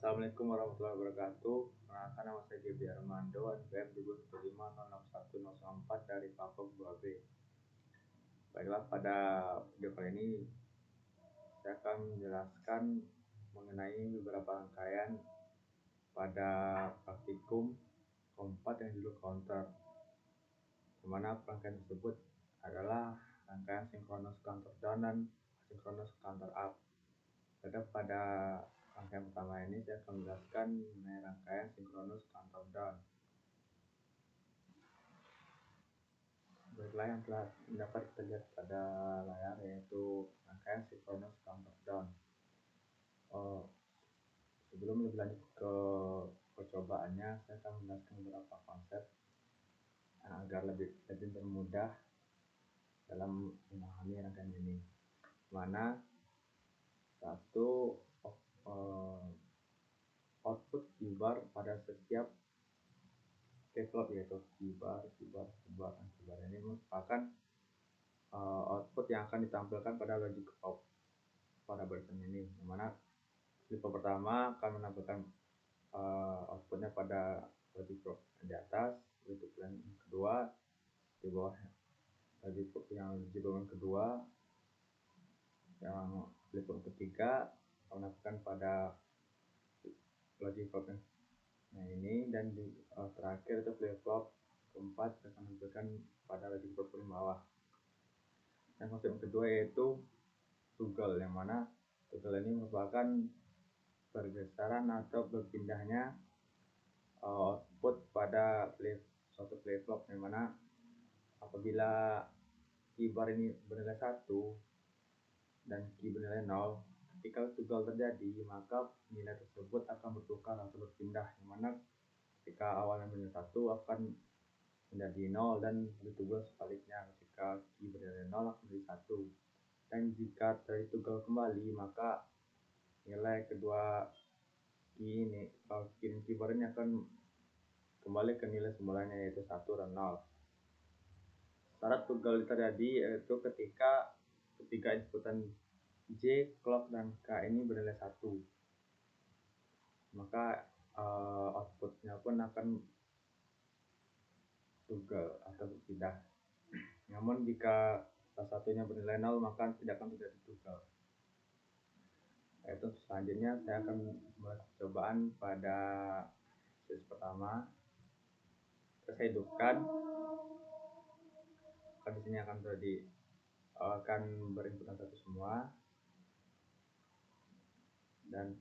Assalamualaikum warahmatullahi wabarakatuh. Perkenalkan, nama saya GB Armando, NPM 275061094 dari Papua 2B. Baiklah, pada video kali ini saya akan menjelaskan mengenai beberapa rangkaian pada praktikum keempat yang judul counter, di mana rangkaian tersebut adalah rangkaian sinkronus counter down dan sinkronus counter up. Pada rangkaian pertama ini saya akan menjelaskan mengenai rangkaian sinkronus counter down. Baiklah, yang telah dapat kita lihat pada layar yaitu rangkaian sinkronus counter down. Sebelum lebih lanjut ke percobaannya, saya akan menjelaskan beberapa konsep agar lebih bermudah dalam memahami rangkaian ini. Mana satu output Q-bar pada setiap flip-flop, yaitu Q-bar ini merupakan output yang akan ditampilkan pada logic out pada version ini, dimana flip-flop pertama akan menampilkan outputnya pada logic out di atas, flip-flop yang kedua di bawah, flip-flop yang di bawah kedua, yang flip-flop ketiga akan menampilkan pada logic out ini, dan di terakhir itu flip-flop keempat akan menampilkan pada logic out paling bawah. Yang konsep yang kedua yaitu toggle, yang mana toggle ini merupakan pergeseran atau berpindahnya output pada suatu flip-flop, yang mana apabila Q-bar ini bernilai 1 dan Q bernilai 0, ketika toggle terjadi maka nilai tersebut akan bertukar atau berpindah, yang mana ketika awalnya bernilai 1 akan menjadi 0, dan begitu sebaliknya, ketika Q bernilai 0 akan menjadi 1, dan jika terjadi toggle kembali maka nilai kedua Q ini, Q-bar ini akan kembali ke nilai semulanya, yaitu 1 dan 0. Syarat toggle terjadi yaitu ketika ketiga inputan J, clock, dan K ini bernilai 1, maka outputnya pun akan toggle atau berpindah. Namun jika salah satunya bernilai 0 maka tidak akan terjadi toggle. Yaitu selanjutnya saya akan membuat percobaan pada sesi pertama. Saya hidupkan, di sini akan berinputan 1 semua, dan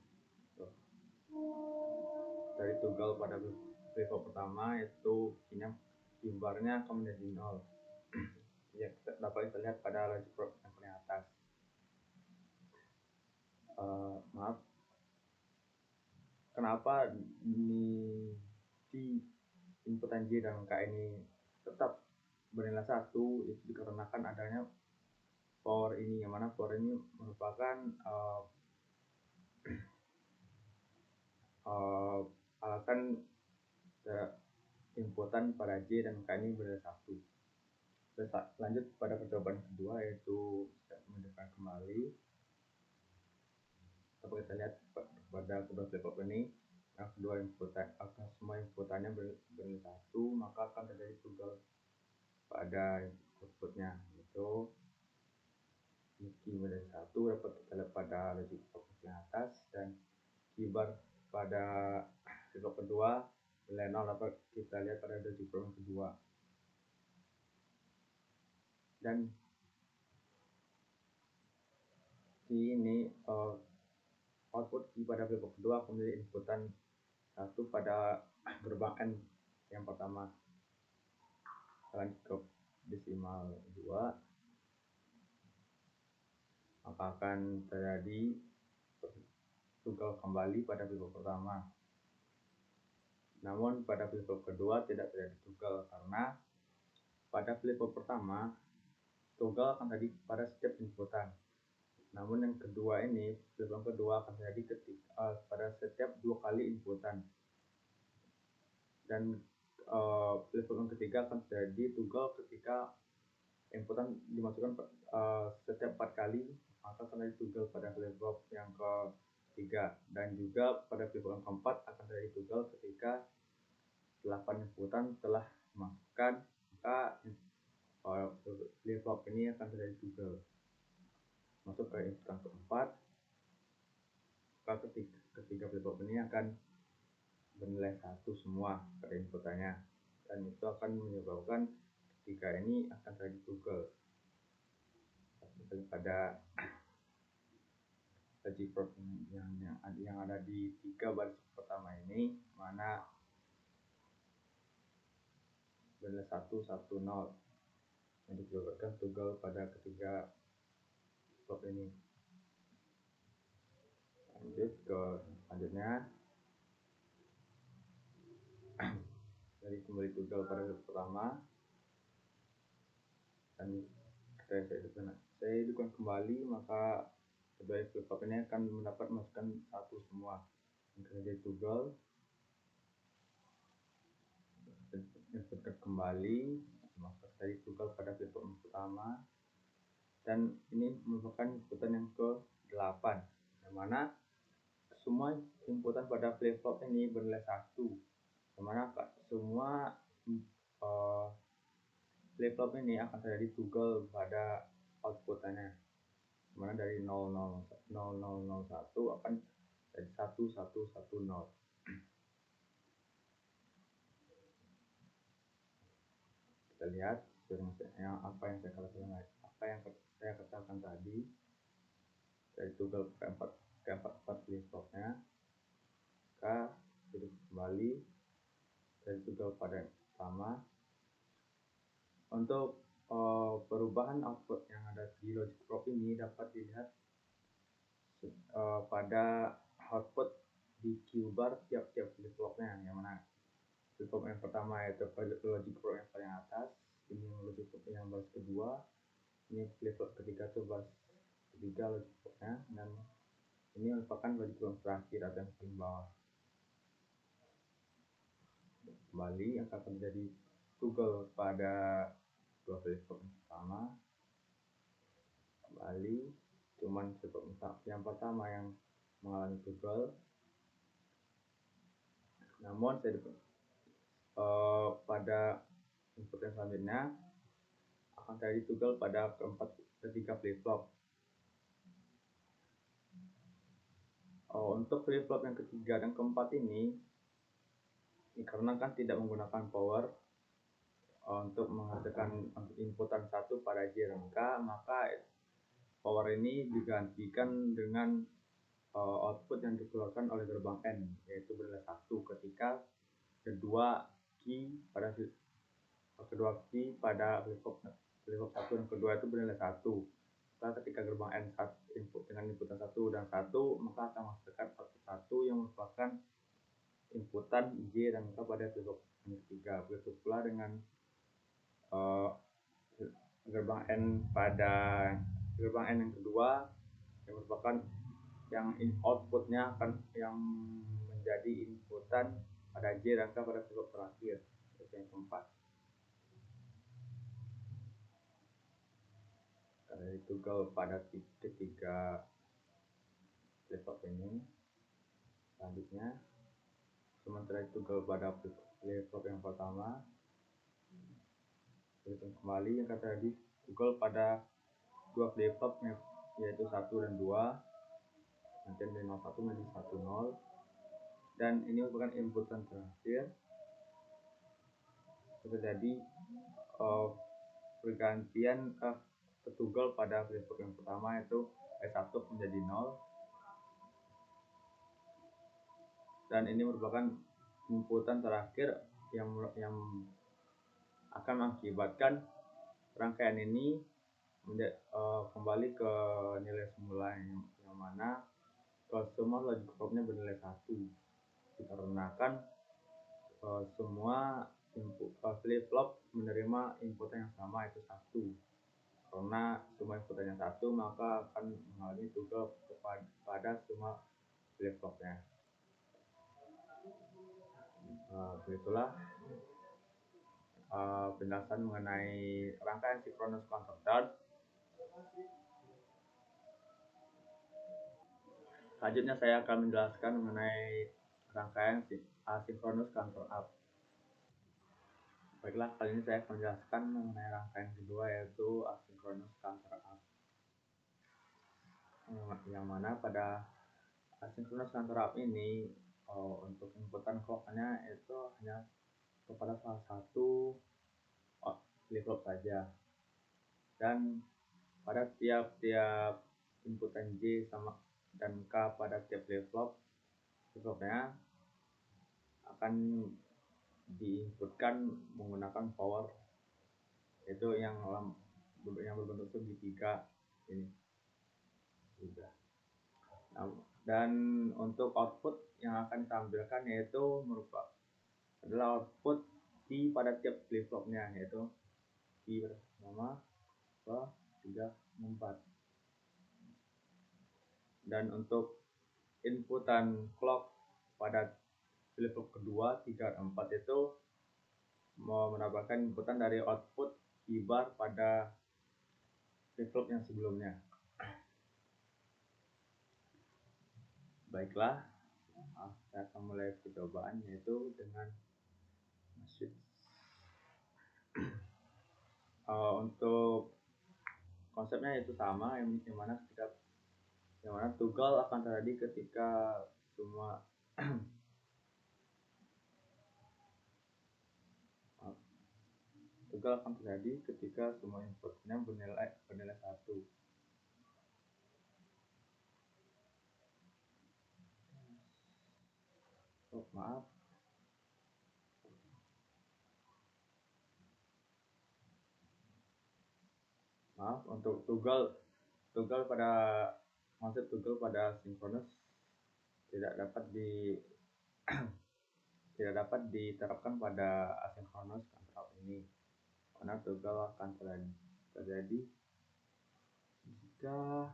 dari toggle pada flip-flop pertama yaitu Q-barnya akan menjadi 0. Ya, dapat kita lihat pada logic probe yang paling atas. Kenapa di inputan J dan K ini tetap bernilai 1? Itu dikarenakan adanya power ini, yang mana power ini merupakan alasan inputan pada J dan K ini bernilai 1. Lanjut pada percobaan kedua, yaitu mendekat kembali. Dapat kita lihat pada kedua flip-flop ini, yang kedua inputan akan semua inputannya bernilai 1, maka akan terjadi toggle pada outputnya, yaitu Q menjadi 1, dapat kita lihat pada logic out yang atas, dan Q-bar pada flip-flop kedua nilai 0 dapat kita lihat pada logic out yang kedua. Dan ini output pada flip-flop kedua akan menjadi inputan 1 pada gerbang N yang pertama. Lanjut ke desimal 2, maka akan terjadi toggle kembali pada flip-flop pertama. Namun pada flip-flop kedua tidak terjadi toggle, karena pada flip-flop pertama toggle akan terjadi pada setiap inputan. Namun yang kedua ini, flip-flop kedua akan terjadi pada setiap 2 kali inputan. Dan flip-flop yang ketiga akan terjadi toggle ketika inputan dimasukkan setiap 4 kali, maka akan terjadi toggle pada flip-flop yang ketiga, dan juga pada flip-flop yang keempat akan terjadi toggle ketika 8 inputan telah dimasukkan, maka flip-flop ini akan terjadi toggle masuk ke inputan keempat, maka ketiga flip-flop ini akan bernilai 1 semua pada inputannya, dan itu akan menyebabkan ketiga ini akan terjadi toggle pada logic prop yang ada di 3 baris pertama ini, mana bernilai 1, 1, 0 yang disebabkan toggle pada ketiga flip ini. Lanjut ke selanjutnya. Jadi kembali toggle pada flip pertama, dan saya hidupkan kembali, maka kedua flip flop ini akan mendapat masukan 1 semua. Jadi toggle, inputkan kembali, maka dari toggle pada flip flop pertama, dan ini merupakan inputan yang ke-8, yang mana semua inputan pada flip flop ini bernilai 1, yang mana semua flip flop ini akan terjadi toggle pada outputannya, mana dari 0001 akan jadi 1110. Kita lihat apa yang saya katakan tadi, dari toggle ke-4 flip flopnya, maka hidup kembali dari toggle pada yang pertama. Untuk perubahan output yang ada di logic prop ini dapat dilihat pada output di Q bar tiap-tiap flip flopnya, yang mana flip flop yang pertama yaitu logic prop yang paling atas, ini logic prop yang baris kedua, ini flip flop ketiga tuh baris ketiga logic propnya, dan ini merupakan logic prop terakhir atau yang paling bawah. Kembali akan terjadi toggle pada dua flip flop yang pertama. Kembali cuman flip flop yang pertama yang mengalami toggle, namun pada input yang selanjutnya akan terjadi toggle pada ketiga flip flop. Untuk flip flop yang ketiga dan keempat ini dikarenakan tidak menggunakan power untuk menghasilkan inputan 1 pada J rangka, maka power ini digantikan dengan output yang dikeluarkan oleh gerbang N, yaitu bernilai 1 ketika kedua key pada flip flop 1 dan kedua itu bernilai 1. Maka ketika gerbang N input dengan inputan 1 dan 1, maka akan menghasilkan output 1 yang merupakan inputan J rangka pada flip flop yang ketiga. Begitu pula dengan gerbang N yang kedua, yang merupakan outputnya akan yang menjadi inputan pada J rangka pada flip flop terakhir, yaitu yang keempat. Dari toggle pada ketiga flip flop ini. Selanjutnya, sementara toggle pada flip flop yang pertama, hitung kembali yang terjadi toggle pada dua flip flop, yaitu 1 dan 2, nanti dari 01 menjadi 10, dan ini merupakan inputan terakhir. Terjadi pergantian toggle pada flip flop yang pertama, yaitu S1 menjadi 0, dan ini merupakan inputan terakhir yang akan mengakibatkan rangkaian ini kembali ke nilai semula, yang mana semua logic propnya bernilai 1, dikarenakan semua flip flop menerima inputan yang sama, yaitu 1. Karena semua inputannya 1, maka akan mengalami toggle pada semua flip flopnya. Begitulah penjelasan mengenai rangkaian sinkronus countdown. Selanjutnya saya akan menjelaskan mengenai rangkaian asinkronus counter up. Baiklah, kali ini saya akan menjelaskan mengenai rangkaian kedua, yaitu asinkronus counter up. Yang mana pada asinkronus counter up ini untuk inputan clocknya itu hanya kepada salah satu flip-flop saja, dan pada tiap-tiap inputan J sama dan K pada tiap flip-flopnya akan diinputkan menggunakan power, yaitu yang berbentuk segitiga ini juga. Dan untuk output yang akan ditampilkan yaitu adalah output Q pada tiap flip-flopnya, yaitu Q pertama, 2, 3, 4. Dan untuk inputan clock pada flip-flop kedua, 3, 4 itu mendapatkan inputan dari output Q bar pada flip-flop yang sebelumnya. Baiklah, saya akan mulai percobaan, yaitu dengan switch. Untuk konsepnya itu sama, yang mana toggle akan terjadi ketika semua toggle akan terjadi ketika semua inputnya bernilai 1. Maaf, untuk toggle pada konsep toggle pada sinkronus tidak dapat diterapkan pada asinkronus counter up ini, karena toggle akan terjadi jika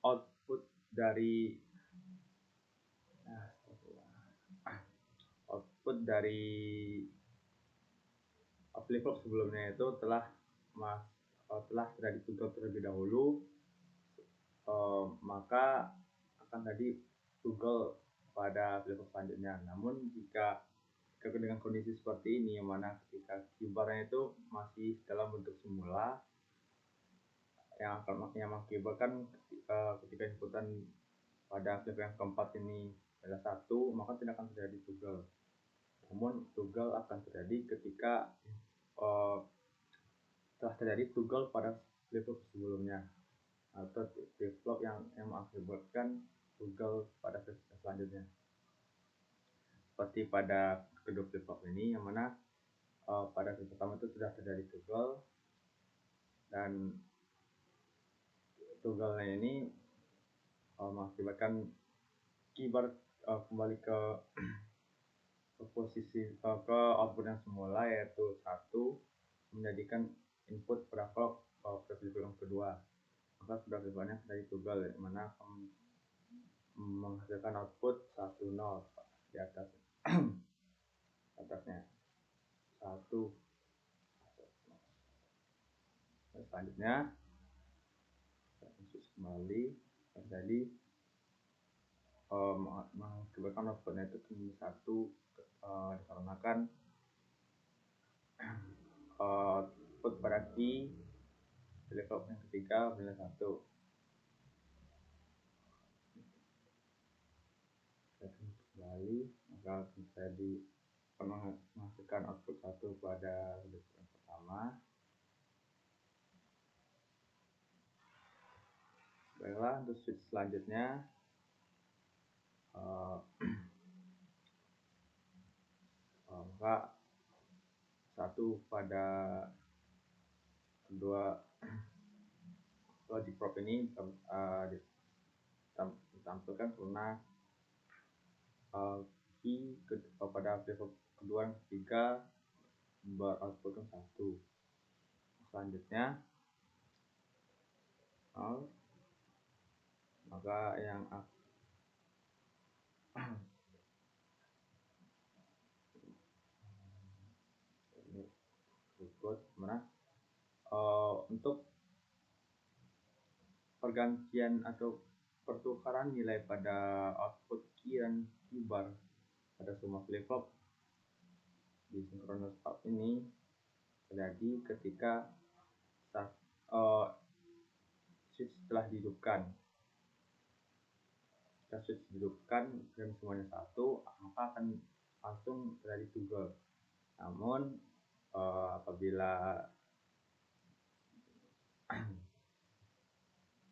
output dari flip-flop sebelumnya itu telah terjadi toggle terlebih dahulu, maka akan tadi toggle pada flip-flop selanjutnya. Namun jika dengan kondisi seperti ini, yang mana ketika Q bar-nya itu masih dalam bentuk semula, yang akan mengakibatkan ketika inputan pada flip yang keempat ini adalah 1, maka tidak akan terjadi toggle. Namun toggle akan terjadi ketika telah terjadi toggle pada flip-flop sebelumnya, atau flip-flop yang mengakibatkan toggle pada flip selanjutnya. Seperti pada kedua flip-flop ini, yang mana pada flip pertama itu sudah terjadi toggle, dan toggle-nya ini mengakibatkan keyboard kembali ke posisi ke output yang semula, yaitu 1, menjadikan input pada clock flip yang kedua. Maka sudah flip-flopnya dari toggle, yang mana akan menghasilkan output 1, 0 di atasnya 1. Selanjutnya kembali terjadi mengakibatkan outputnya itu menjadi 1, dikarenakan output pada key flip-flop yang ketiga bernilai 1. Kembali, maka bisa menghasilkan output 1 pada flip yang pertama. Baiklah, untuk switch selanjutnya maka 1 pada kedua logic probe ini ditampilkan karena key pada flip kedua dan ketiga beroutputkan 1. Selanjutnya maka yang ini berikut mana untuk pergantian atau pertukaran nilai pada output key dan key bar pada semua flip-flop di synchronous up ini terjadi ketika switch telah dihidupkan. Jika switch dihidupkan dan semuanya satu, maka akan langsung terjadi toggle. Namun apabila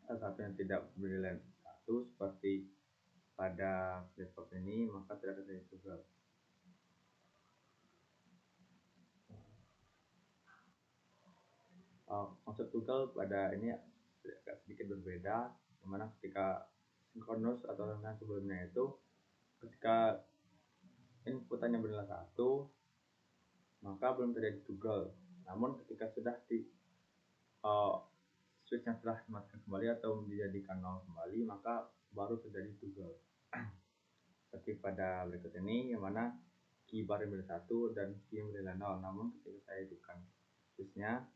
salah satu yang tidak bernilai satu seperti pada flip-flop ini, maka tidak terjadi toggle. Konsep toggle pada ini agak sedikit berbeda, dimana ketika synchronous atau yang sebelumnya itu ketika inputannya bernilai satu, maka belum terjadi toggle. Namun ketika sudah di switchnya telah dimatikan kembali atau dijadikan nol kembali, maka baru terjadi toggle. Seperti pada berikut ini, yang mana key bar bernilai 1 dan key bernilai 0. Namun ketika saya hidupkan switchnya,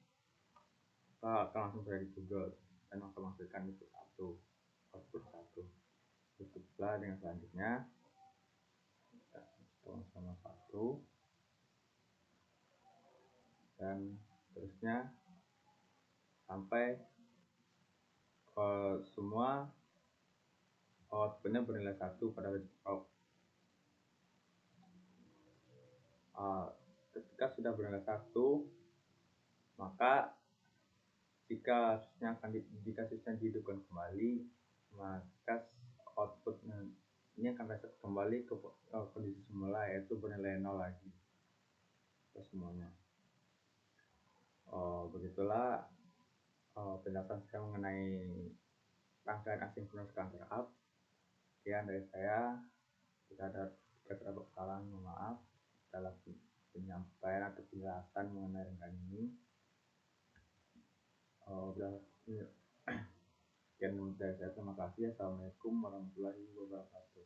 maka akan langsung terjadi toggle dan akan menghasilkan input 1, output 1. Tutuplah dengan selanjutnya, kita sama 1 dan seterusnya sampai semua outputnya bernilai 1 pada logic out. Ketika sudah bernilai 1, maka jika switchnya dihidupkan kembali, maka outputnya ini akan reset kembali ke kondisi semula, yaitu bernilai 0 lagi ke semuanya. Begitulah penjelasan saya mengenai rangkaian asynchronous counter up. Sekian dari saya. Jika ada terdapat kesalahan, mohon maaf dalam penyampaian atau penjelasan mengenai rangkaian ini. Sekian dari saya, terima kasih. Assalamualaikum warahmatullahi wabarakatuh.